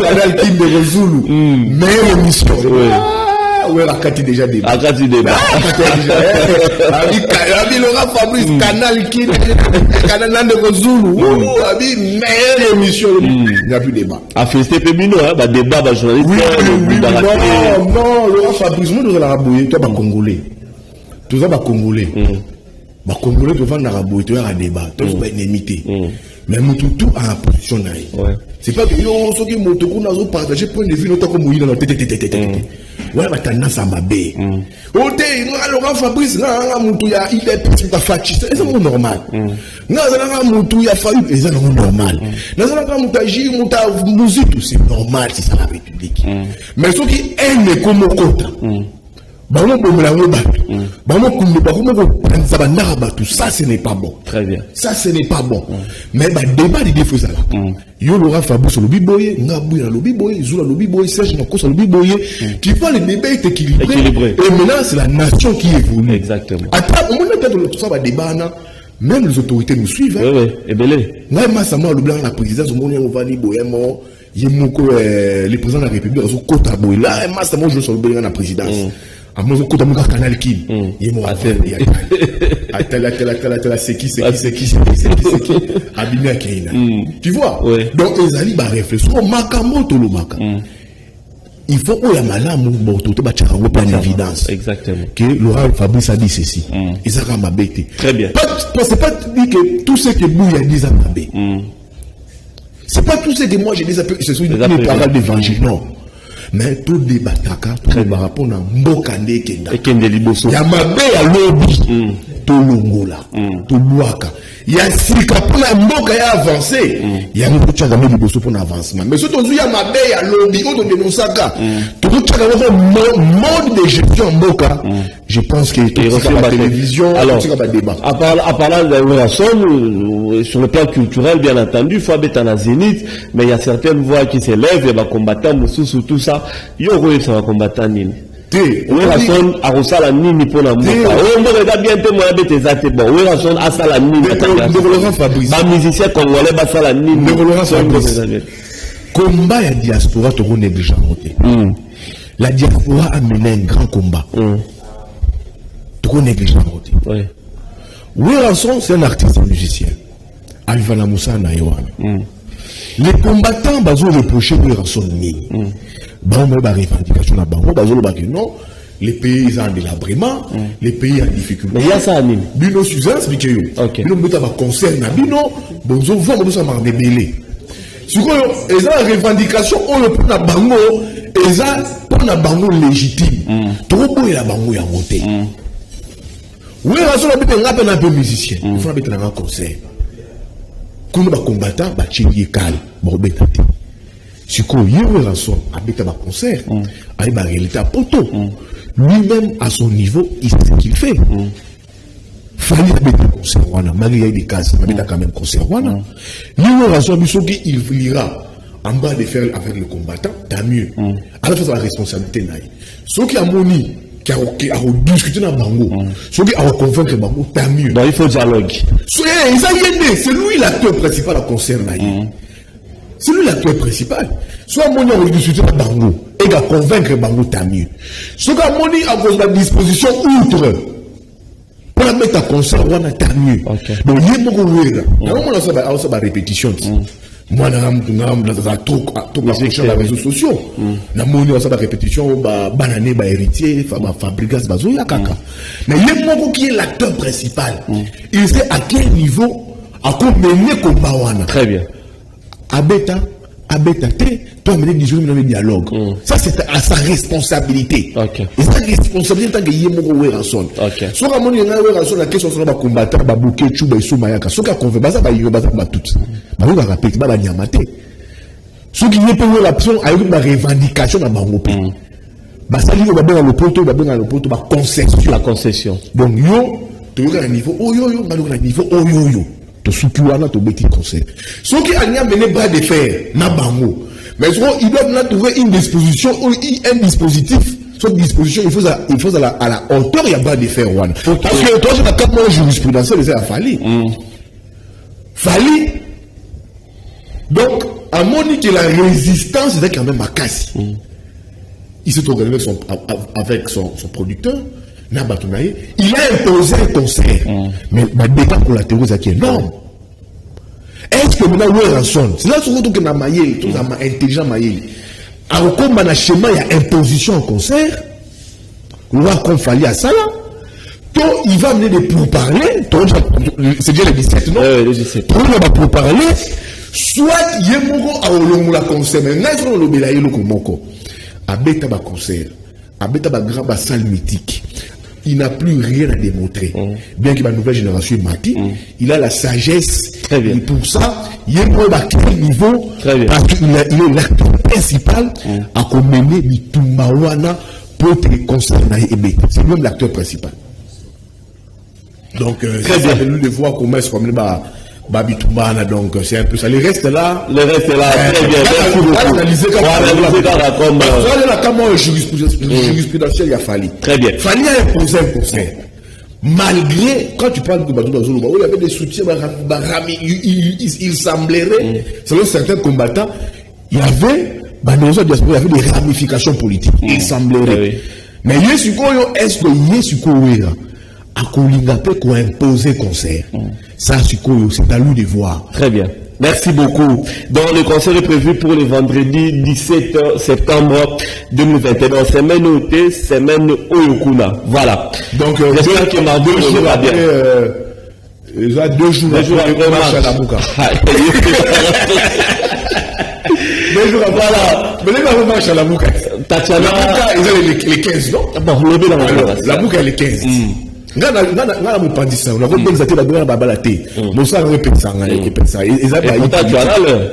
Canal King de Zulu. Meilleure émission. Ouais, Akati déjà débat. Akati débat. Abi Laurent Fabrice, Canal King, Canal de Zulu. Abi meilleure émission. Il n'y a plus débat. A festé Pemino, bah débat, bah journaliste. Oui, non, Laurent Fabrice, moi, nous allons rabouiller, toi, bah Congolais. Tout ça, bah Congolais. Bah Congolais, tu vas dans la rabouiller, tu vas à débat, tu vas une imité. Mais tout à la position là. C'est pas que yo so ki moto ko nazo partager point de vue notako moyi dans tete. Ouais ba tendance à mabe. Ote Laurent Fabrice na mutu ya il est petit ta fachi. C'est normal. Na za mutu ya failli, c'est normal. Na za mutu agi mutu musique, c'est normal, c'est ça la République. Mais ce qui est comme kota. Ça ce n'est pas bon. Très bien. Ça ce n'est pas bon. Mais bah débat des défauts ça là. Yo Laurent Fabrice le biboye, Ngabou le biboye, Zula le biboye, Serge Nakosa le biboye. Tu vois le débat est équilibré. Et maintenant c'est la nation qui évolue. Exactement. Attends, on a peut-être tout ça va débat là. Même les autorités nous suivent. Oui, et belé. Moi massama le blanc la présidence on va ni boyemo, yemoko le président de la République au kota boy. Là massama je sur le blanc la présidence. À mon côté, mon canal qui il m'a fait c'est qui Abina Keina. Tu vois? Donc les ali ba réfléchir makambo to lo maka. Il faut que la malamu boto to ba tcharango plein évidence. Exactement. Que Laurent Fabrice a dit ceci. Et ça m'a bêté. Très bien. C'est pas dit que tout ce que Bouya dit ça m'a bêté. C'est pas tout ce que moi j'ai dit ça ce sont des paroles d'évangile non. Mais tout débat tout débat rapport à Mbokande Kenda. Et Kende Liboso. Yamabe ya lobby. To longola. To luaka. Ya sika pour la mboka ya avancer. Ya nous tcha jamais Liboso pour l'avancement. Mais surtout Yamabe ya lobby on dénonce ça. Tout tcha mode de gestion mboka. Je pense que la télévision alors débat. À parlant de la sur le plan culturel bien entendu, il faut habiter en Zénith, mais il y a certaines voix qui s'élèvent et va combattre Moussou tout ça. Yo ça va combattre nini. Oui, rason a rosala nini pour la mboka. On regarde bien te moi bete zate bon. Oui, rason a sala nini. Ba musicien congolais ba sala nini. Combat ya diaspora to négligent. La diaspora a mené un grand combat. To négligent. Oui. Oui, rason c'est un artiste musicien. Alvana Moussa na Yohana. Les combattants bazo reprocher oui rason nini. Bon, mais revendication là bas non, les pays ont de l'abrément, les pays en difficulté. Mais il y a ça, Nini. Bino Suzanne, c'est que ok. Bino Bouta va concerner Bino, bon, ils vont ça m'a débellé. Si vous avez une revendication, on le prend à Bango, et ça, on a Bango légitime. Trop beau, il a Bango, il a voté. Oui, raison, on a un peu musicien. Il faut mettre un concert. Quand on va combattre, on va tirer calme, on va mettre si il y a une raison avec un concert, avec un réalité à poto, lui-même à son niveau, il sait ce qu'il fait. Fallait avec un concert, malgré qu'il y a des cas, il y a quand même un concert. Il y a une raison, il ira en bas de faire avec le combattant, tant mieux. À la fois, la responsabilité. Ceux qui ont moni, qui ont discuté dans le bango, ceux qui ont convaincre le bango, tant mieux. Donc il faut dialogue. C'est lui l'acteur principal au concert. C'est lui l'acteur principal. Soit mon a discuté dans Bango et à convaincre Bango tant mieux. Soit Moni a pris la disposition outre pour la mettre à concert, on a tant mieux. Donc il y a beaucoup de choses. On a répétition. Moi, on a tout sur les réseaux sociaux. On a répétition, banané, héritier, fabrikas, bazoya kaka. Mais il y a beaucoup qui est l'acteur principal. Il sait à quel niveau à combien de combat. Très bien. Abeta, toi, mener des dialogue. Ça, c'est à sa responsabilité. Et sa responsabilité, tant qu'il y a mon Werason. Soit à mon Werason, la question sera combattre, Babouké, Chouba et Soumayaka. Soit à convaincre, ça va y avoir tout. Bah, on va rappeler, bah, va nyamate. Soit qu'il n'y a pas eu l'option à une revendication dans Bango. Bah, ça, il va bien dans le poteau, concession. La concession. Donc, yo, tu as un niveau, oh yo, un niveau, oh yo. Soukiwana to beti conseil. Ceux qui ont mené bras de fer, na bango. Mais ils doivent trouver une disposition ou un dispositif. Cette disposition, il faut à la hauteur, il y a bras de fer. Parce que toi, c'est un cas jurisprudentiel, c'est à Fali. Fali. Donc, à Monique que la résistance est quand même à casse. Il s'est organisé avec son producteur, Nabatonaye. Il a imposé un concert. Mais le débat collatéraux est énorme. Est-ce que maintenant, où est Ranson? C'est là surtout que Namaye, tout ça, intelligent Maye. Alors, comme un schéma, il y a imposition en concert, loi qu'on fallait à ça là. Il va amener des pourparlers, c'est déjà le 17, non? Le 17. Il va pourparler, soit il y a un concert, mais il y a un concert, il y a salle mythique. Il n'a plus rien à démontrer. Bien que ma nouvelle génération est matie, il a la sagesse. Très bien. Et pour ça, il y a à quel niveau, parce qu'il est l'acteur principal à mener Mitumbawana pour que les concerts n'aillent pas. C'est même l'acteur principal. Donc, très bien. Nous de voir comment est-ce qu'on met Babitoumana, donc c'est un peu ça. Le reste là. Le reste là, très bien. Merci beaucoup. Comment jurisprudentiel il a fallu. Très bien. Fali a imposé un concert. Malgré, quand tu parles de Batou Zolo, il y avait des soutiens, il semblerait, selon certains combattants, il y avait, il y avait des ramifications politiques. Il semblerait. Mais est-ce que Yesukouira a imposé concert? Ça, c'est à nous de voir. Très bien. Merci beaucoup. Donc, le concert est prévu pour le vendredi 17 septembre 2021. Semaine notée, semaine Oyokuna. Voilà. Donc, j'espère que ma 2 jours va bien. 2 jours après marche à la Mouka. 2 jours après. Voilà. Mais les marche à la Mouka. Tatiana. La Mouka, ils ont les 15, non? Bon, la Mouka, elle est 15. Ngana mo pandisa on a ko benza te la bera babala te mo sa re pensa ngale pensa ezaba tu as l'heure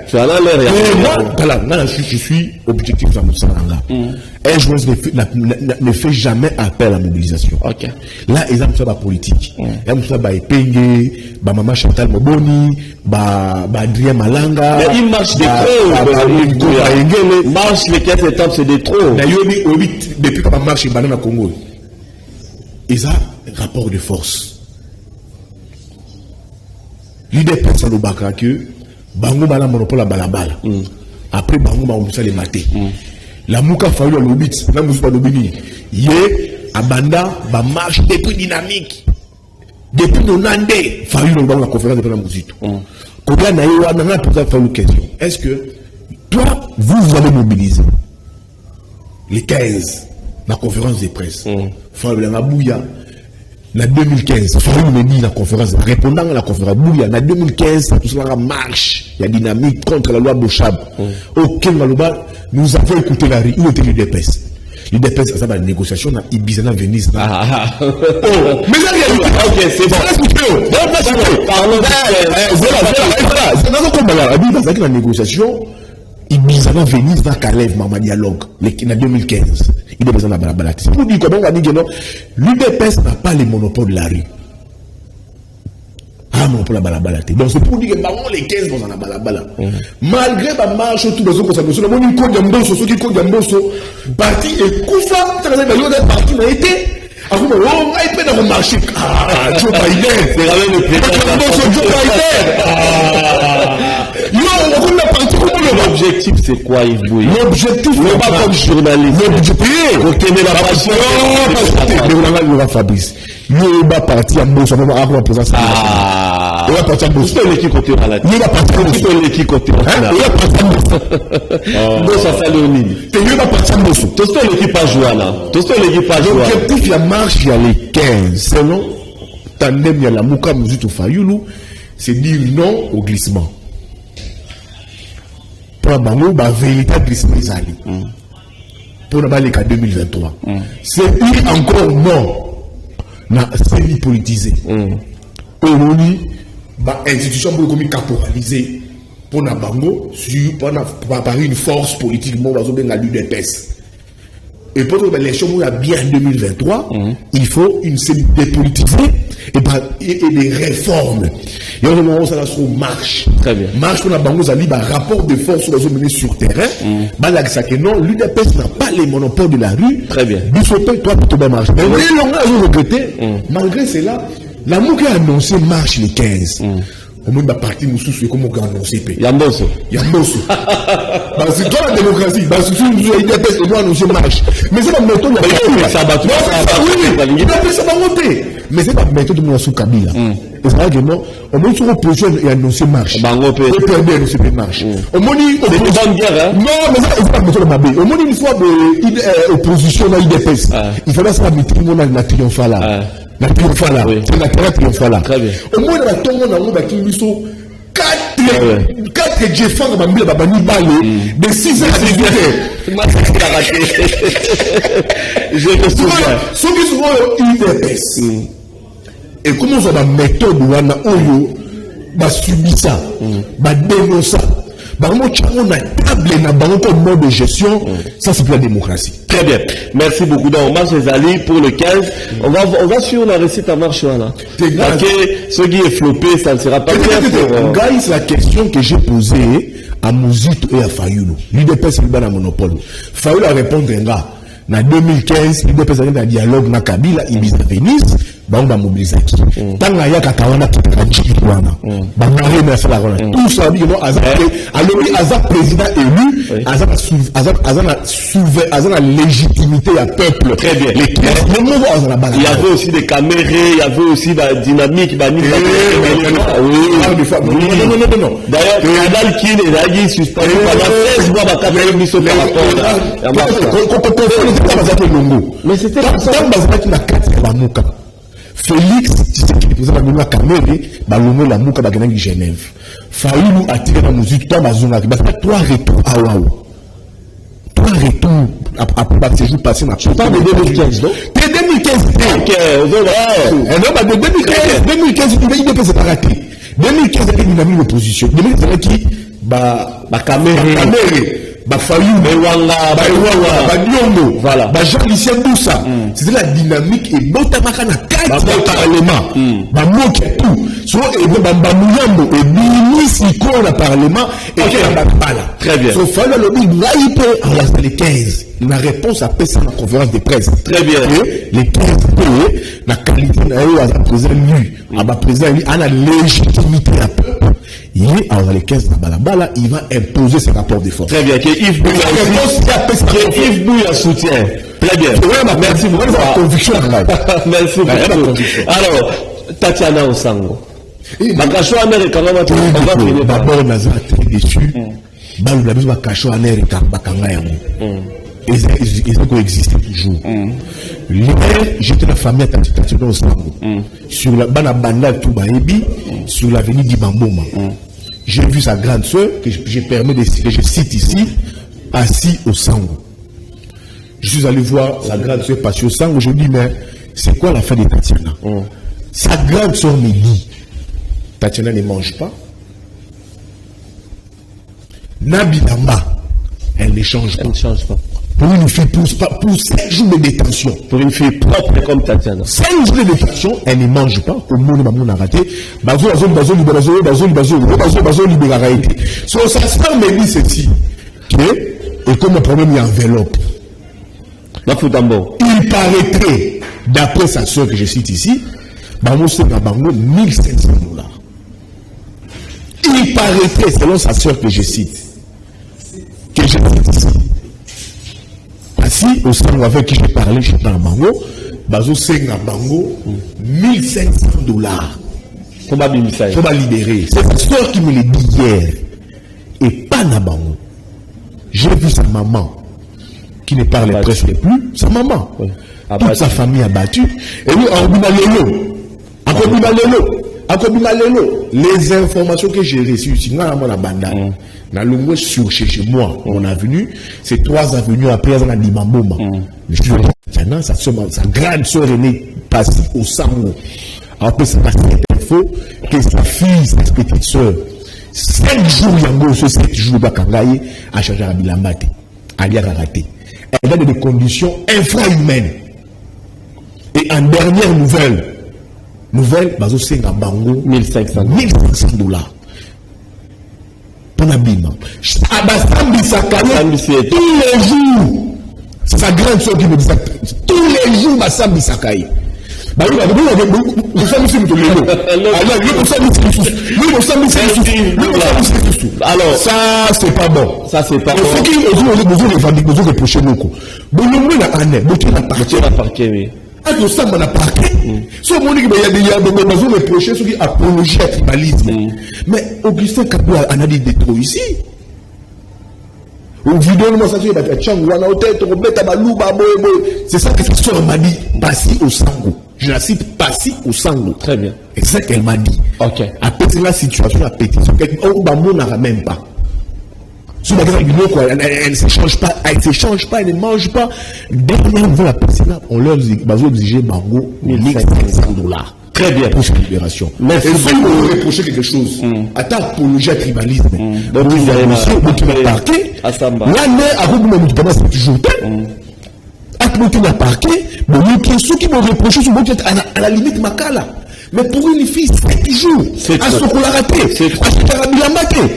tu as l'heure voilà je suis objectif ça mo sa nga un joueur ne fait jamais appel à la mobilisation. OK, là ils ont ça ba politique ils ont ça ba epenge ba mama Chantal Moboni ba Adrien Malanga mais il marche des trop marche les 15 septembre c'est des trop na yobi depuis que marche banana Congo. Ils ont un rapport de force. L'idée pense à l'Obaka que Bango Bala monopole à Balabala. Après Bango Bala les maté. La Mouka Fayoul à l'Obit, la Moussa Lobini. Yé, Abanda, ba marche depuis dynamique. Depuis Nonande, Fayoul dans la conférence de la musique. Koga Naïwa n'a pas posé une question. Est-ce que toi, vous allez mobiliser les 15 la conférence de presse? Fayoul na Bouya. En 2015, Fayoul me dit la conférence, répondant à la conférence, Bouya, en 2015, tout cela marche, il y a dynamique contre la loi Bochab. Aucun Maloba, nous avons écouté la rue, où était l'UDPS? L'UDPS, ça va la négociation, il Ibizana Venise. Mais là, ok, c'est bon. Parlons de la négociation. Ibizana Venise dans Kalev, Mama Dialogue, en 2015. Il est besoin de la balade. C'est pour dire comment on va dire que non, l'UDPS n'a pas le monopole de la rue. Ah, monopole de la balade. Donc c'est pour dire que bah, les 15 dans la balade. Malgré la marche, tout le monde a besoin de une côte d'ambosso, ceux qui côte d'ambosso, parti et Koufa, tu as un parti n'a été. Alors, on va y faire marcher. Ah, Joe Biden. C'est quand même le président. Joe Biden. L'objectif c'est quoi, Yves Bouy? L'objectif n'est pas comme journaliste. Retenez la passion. Fabrice. Il va partir à Moussa, on va présenter. Ah. Il va partir à Moussa. Il l'équipe côté à la tête. Il va partir à Moussa. Il l'équipe côté à la tête. Il va partir à Moussa. Moussa Saloni. Il va partir à Moussa. Tout ce l'équipe à jouer là. Tout ce l'équipe à jouer. L'objectif la marche il y a les 15. Selon Tandem il y a la Mouka Mouzoutou Fayoulou, c'est dire non au glissement. Pour la véritable glissement des alliés. Pour la balle 2023. C'est dire encore non. C'est politisé. Aujourd'hui, l'institution pour être caporalisée pour la bango, par une force politique, à l'UDPS. Et pour que l'élection soit bien en 2023, il faut une dépolitisée et des réformes. Et au moment où ça marche. Très bien. Marche pour la bango, ça dit rapport de force sur terrain. Non, l'UDPS n'a pas les monopoles de la rue. Très bien. Bissoto, toi, tu dois marcher. Mais oui, on a regretté. Malgré cela, la Mouka a annoncé marche les 15. au moins ba parti mususu comme on annoncé pe Yamboso parce que dans la démocratie parce que nous avons IDPS et nous annoncer marche mais c'est pas méthode ça va tout ça va monter mais c'est pas méthode de sous Kabila et ça que non au moins sur opposition et annoncer marche bango pe perdre annoncer marche au moins c'est une bonne guerre non mais ça c'est pas méthode mabé au moins une fois de opposition dans IDPS il fallait ça mettre mon triomphal là la triomphale là, c'est la triomphale là. Très bien. Au moins, dans la tombe, on a qui lui sont 4 Jeffans dans la babani balé de 6 ans à 18 heures. Je te souviens. Ceux qui sont IDPS. Et comment ça va méthode ou on a oyo, va subir ça, va dénoncer ça. On a table comme mode de gestion, ça c'est pour la démocratie. Très bien. Merci beaucoup. Donc, marche les alliés pour le 15. On va suivre la recette à marche là. Parce que ce qui est flopé, ça ne sera pas bien pour... Guys, la question que j'ai posée à Mouzito et à Fayoulou. L'IDPS c'est le monopole. Fayoulou a répondu en 2015, l'IDPS a un dialogue na Kabila, Ibiza Venise, on va mobiliser. Tant qu'il y a Katawana qui est tout ça, Azak président élu, Azak la légitimité à peuple. Très bien. Il y avait aussi des caméras, il y avait aussi la dynamique. Non. D'ailleurs, Nadal qui est suspendu pendant 16 mois par mais c'était comme ça. Félix, tu sais qu'il faisait la caméra, balomé la mouka bagana Genève. Fayoulou a tiré la musique, toi bazunga, parce que toi retour à Waouh. Toi retour après le séjour passé na. Tu parles de 2015, non? C'est 2015. Ok, de 2015, il ne peut pas rater. 2015, il y a une opposition. 2015, qui ba caméra. Fayoulou, Nyongo, voilà. Jean-Lucien Boussa. C'était la dynamique et Botamaka na 4 parlement. Moke tout. Soit Mouyambo et Bini dans le parlement et Bala. Très bien. Sauf que le lobby en les 15. La réponse à ça dans la conférence de presse. Très bien. Les 15 pays, la qualité de la président lui, à ma président lui, à la légitimité à peuple. Il est dans les 15 de Balabala, il va imposer ses rapports de force. Très bien, que Yves Bouya soutient. Très bien. Merci beaucoup. Merci beaucoup. Alors, Tatiana Osango. Bakacho Aner et Kangama, on va finir. D'abord, on a été déçu. Balou la besoin Bakacho Aner et Kangama Yango. Ils ont coexisté toujours. J'étais la famille à Tatiana Osango. Sur la Banabanda Toubaébi, sur l'avenue d'Ibamboma. J'ai vu sa grande soeur, que j'ai permis de citer, je cite ici, assis au Sango. Je suis allé voir la grande soeur passer au Sango. Je dis, mais c'est quoi la fin de Tatiana? Sa grande soeur me dit, Tatiana ne mange pas. Nabilamba, elle ne change pas. Elle ne change pas. Pour une fille, pour 5 jours de détention. Pour une fille propre comme Tatiana. 5 jours de détention, elle ne mange pas. Au monde, on a raté. Bazo, so, sa sœur me dit ceci. Et comme le problème, il y a enveloppe. Il paraîtrait, d'après sa sœur que je cite ici, Bango c'est dans Bango $1,500. Il paraîtrait, selon sa sœur que je cite ici, assis au Sango avec qui j'ai parlé, je parle Bango, Bazo c'est dans Bango $1,500. Faut pas libérer. C'est sa sœur qui me l'a dit hier. Et pas dans Bango. J'ai vu sa maman qui ne parlait presque plus, sa maman. Oui. Toute sa famille abattue. Et lui, les informations que j'ai reçues, sur moi, mon avenue, c'est 3 avenues après, on a dit Mamboma. Sa grande soeur est née passée au Sango. Après, ça passe cette info que sa fille, sa petite soeur, 5 jours, Yango, 7 jours, Bakangaye, a changé à Bilambate, à Liaraté. Elle a des conditions infra-humaines. Et en dernière nouvelle, Bazo Senga Bango, $1,500. Pour l'habillement. Abasambi Sakaye, tous les jours, c'est sa grande soeur qui me dit ça. Tous les jours, Basambi Sakaye. Alors, ça, c'est pas bon. Ça, c'est pas bon. Il faut qu'ils nous reprocher nous. Bon, nous, on a un an, la parquet, oui. Alors, ça, on a parquet. Si on dit qu'il y a des reprochés, ceux qui apologient à tribalisme. Mais Augustin Kabou en a dit des trop ici. C'est ça que cette soeur m'a dit, Passi au sango. Je la cite, Passi au sango. Très bien. Et c'est ça qu'elle m'a dit. Ok. Après la situation, la pétition, on n'aura même pas. Elle ne s'échange pas, elle ne mange pas. Dernière fois, la pétition, on leur exige Bango $1,500. Très bien pour cette libération. Mais si vous reprochez quelque chose, attends, apologie à tribalisme. Donc, vous avez marqué. L'année à vous, vous avez toujours à parquet, ceux qui vont reprocher à la limite Makala. Mais pour une fille, 7 jours.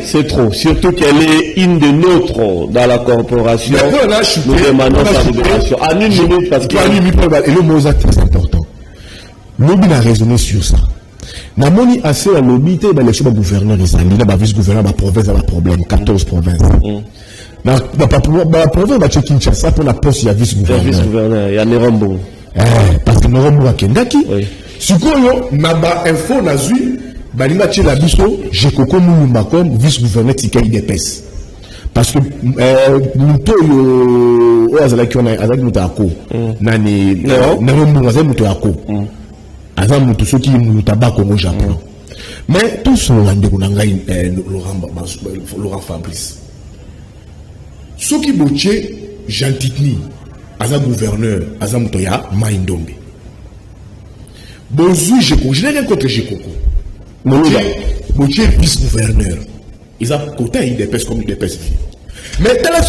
C'est trop. Surtout qu'elle est une de nôtres dans la corporation. Nous demandons sa libération. En une minute, parce que. Et le mot très important. Lobby a raisonné sur ça. Namoni assez à lobby, il y a l'élection de gouverneur, il y a vice-gouverneur, la province, il y a problème, 14 provinces. La province va checker Kinshasa pour la poste, il y a vice-gouverneur. Il y a Nerombo. Parce que Nerombo a Kendaki. Si vous avez info, Nazui, Balinga Tchelabiso, j'ai coco Moulumba comme vice-gouverneur Tika IDPS. Parce que nous sommes avec Moutako. Moutako. Avant ceux qui nous tabac au Japon. Mais tous sont Laurent Fabrice. Ceux qui botché Jean Titni, Azam gouverneur, Azam Motoya, Maïndombe. Bonjour, je n'ai rien contre Jekoko. Botché vice-gouverneur. Ils ont côté IDPS comme IDPS. Mais dans la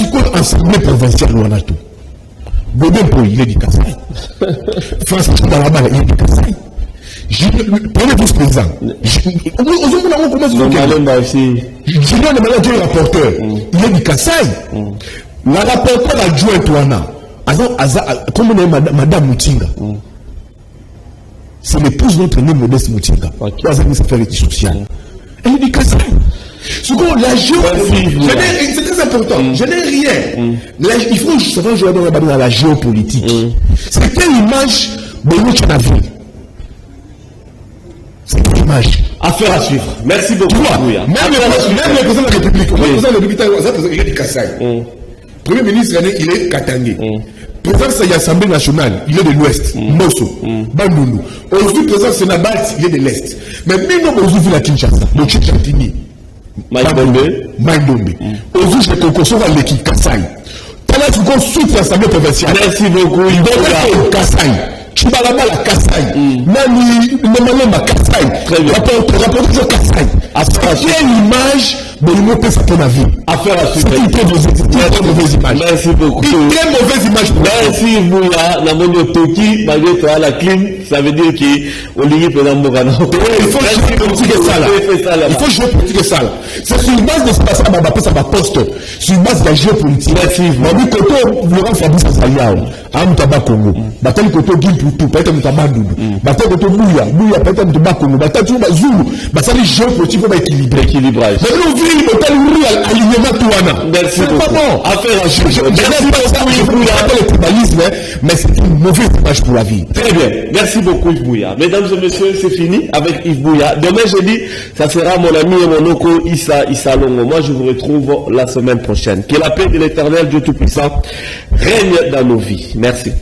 assemblée provinciale, on a tout. Godempo, il est du Kassai. François Dalabala, il est du Kassai. Premier vice-président. Julien le manager rapporteur, il est du Kassai. La rapporteur adjoint Touana, comme on est Madame Moutinga. C'est l'épouse de notre aîné Modeste Moutinga. Trois amis affaires et sociales. Elle est du Kassai. Ce qu'on la géopolitique, c'est très important. Je n'ai rien. Il faut savoir jouer dans la géopolitique. C'est quelle image de notre navire? C'est une image. Affaire à suivre. Merci beaucoup. Même le président de la République, le président de la République, il est du Kassai. Premier ministre, il est Katangé. Président de l'Assemblée nationale, il est de l'Ouest. Mosso, Bandundu. Aujourd'hui, président Sénabat, il est de l'Est. Mais même aujourd'hui, la Kinshasa, le Tchétchatini, Maïdombe. Aujourd'hui, je te conçois l'équipe Kassai. T'as là, tu consultes l'Assemblée provinciale. Merci beaucoup. Il est Kassai. Chibalabala Kassai. Nani, Namalema Kassai. Rapporteur Kassai. Quelle image de l'immobilier ça ton avis? Affaire à suivre. C'est une très mauvaise image. Merci beaucoup. Une très mauvaise image. Merci Bouya. Namoni Toki, malgré toi, la clim, ça veut dire qu'on lit pendant Mbogana. Il faut jouer politique et ça là. Il faut jouer politique et ça là. C'est sur une base de ce passage, ça va poste. Sur une base de la géopolitique. Merci. Mabi Koto, Laurent Fabrice Azaliao. Amutaba Congo. Batali Koto Gimputu, peut-être Mutabandoudou. Batali Koto Bouya, peut-être Mutaba Congo. Batali Zulu. Batali géopolitique, faut équilibrer. Équilibrage. Merci beaucoup. Pas bon. Affaire à suivre. Mais c'est une mauvaise image pour la vie. Très bien. Merci beaucoup Yves Bouya. Mesdames et messieurs, c'est fini avec Yves Bouya. Demain jeudi, ça sera mon ami et mon oncle Issa Longo. Moi, je vous retrouve la semaine prochaine. Que la paix de l'Éternel Dieu Tout-Puissant règne dans nos vies. Merci.